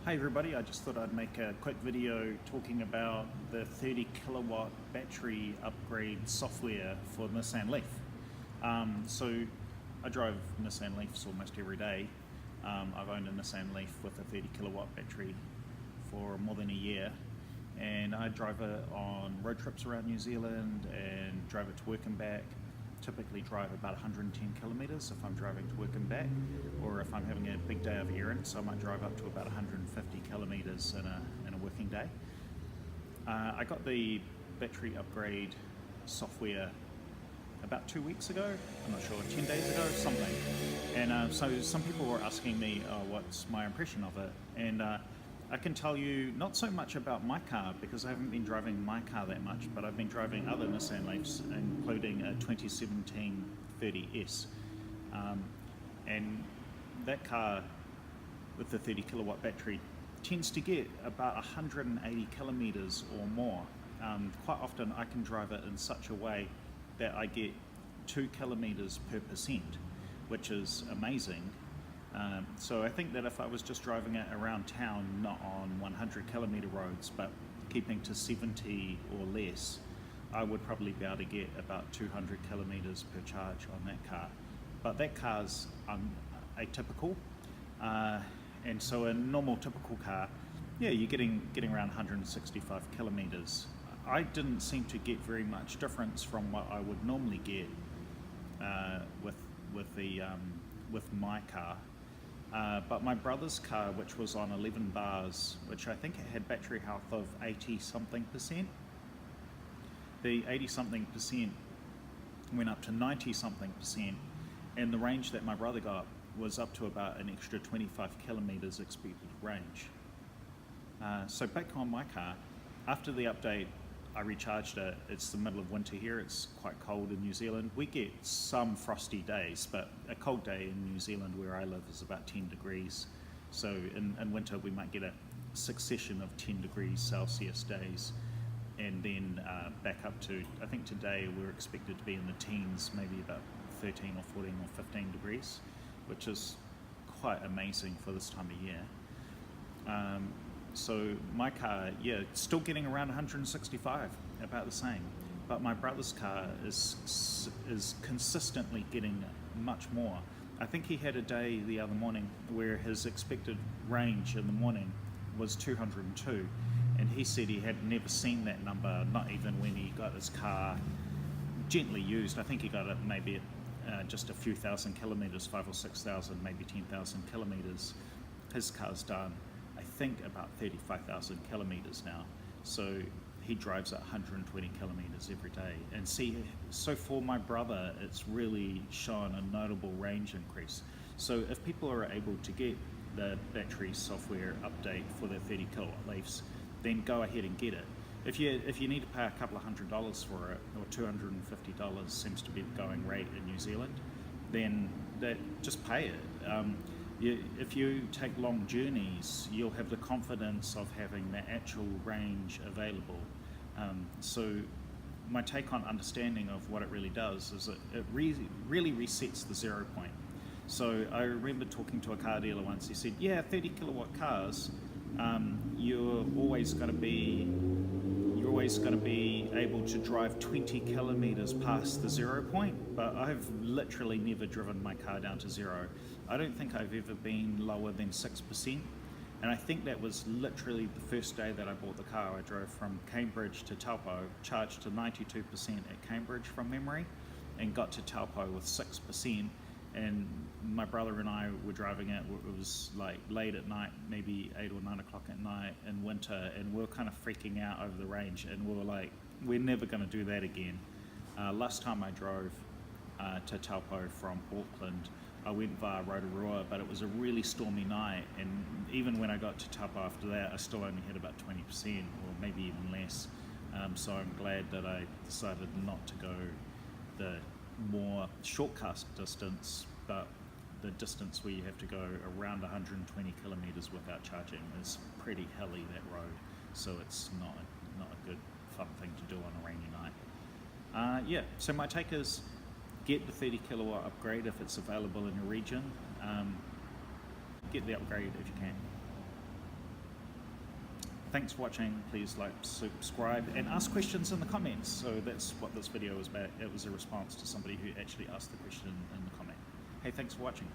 Hey everybody, I just thought I'd make a quick video talking about the 30 kilowatt battery upgrade software for Nissan Leaf. So I drive Nissan Leafs almost every day. I've owned a Nissan Leaf with a 30 kilowatt battery for more than a year, and I drive it on road trips around New Zealand and drive it to work and back. Typically drive about 110 kilometers if I'm driving to work and back, or if I'm having a big day of errands, I might drive up to about 150 kilometers in a working day. I got the battery upgrade software about 2 weeks ago, I'm not sure, 10 days ago, something. And so some people were asking me what's my impression of it. And I can tell you not so much about my car because I haven't been driving my car that much, but I've been driving other Nissan Leafs, including a 2017 30S. And that car with the 30 kilowatt battery tends to get about 180 kilometers or more. Quite often I can drive it in such a way that I get 2 kilometers per percent, which is amazing. So I think that if I was just driving it around town, not on 100 kilometer roads, but keeping to 70 or less, I would probably be able to get about 200 kilometers per charge on that car. But that car's atypical, and so a normal typical car, yeah, you're getting around 165 kilometers. I didn't seem to get very much difference from what I would normally get with my car. But my brother's car, which was on 11 bars, which I think it had battery health of 80 something percent, the 80 something percent went up to 90 something percent, and the range that my brother got was up to about an extra 25 kilometers expected range. So back on my car, after the update, I recharged it. It's the middle of winter here, it's quite cold in New Zealand. We get some frosty days, but a cold day in New Zealand where I live is about 10 degrees. So in winter we might get a succession of 10 degrees Celsius days, and then back up to, I think today we're expected to be in the teens, maybe about 13 or 14 or 15 degrees, which is quite amazing for this time of year. So my car, yeah, still getting around 165, about the same. But my brother's car is consistently getting much more. I think he had a day the other morning where his expected range in the morning was 202, and he said he had never seen that number, not even when he got his car gently used. I think he got it maybe just a few thousand kilometers, 5 or 6,000, maybe 10,000 kilometers. His car's done, I think, about 35,000 kilometers now. So he drives at 120 kilometers every day. And see, so for my brother, it's really shown a notable range increase. So if people are able to get the battery software update for the 30 kilowatt Leafs, then go ahead and get it. If you need to pay a couple of $100s for it, or $250 seems to be the going rate in New Zealand, then just pay it. If you take long journeys, you'll have the confidence of having the actual range available. So my take on understanding of what it really does is it really resets the 0 point. So I remember talking to a car dealer once. He said, yeah, 30 kilowatt cars, you're always going to be able to drive 20 kilometers past the 0 point, but I've literally never driven my car down to zero. I don't think I've ever been lower than 6%, and I think that was literally the first day that I bought the car. I drove from Cambridge to Taupo, charged to 92% at Cambridge from memory, and got to Taupo with 6%. And my brother and I were driving it. It was like late at night, maybe 8 or 9 o'clock at night in winter, and we were kind of freaking out over the range, and we were like, we're never going to do that again. Last time I drove to Taupo from Auckland, I went via Rotorua, but it was a really stormy night, and even when I got to Taupo after that, I still only had about 20% or maybe even less. So I'm glad that I decided not to go the more shortcut distance, but the distance where you have to go around 120 kilometers without charging is pretty hilly, that road. So it's not a good fun thing to do on a rainy night. Yeah, so my take is get the 30 kilowatt upgrade if it's available in your region. Get the upgrade if you can. Thanks for watching. Please like, subscribe, and ask questions in the comments. So that's what this video was about. It was a response to somebody who actually asked the question in the comment. Hey, thanks for watching.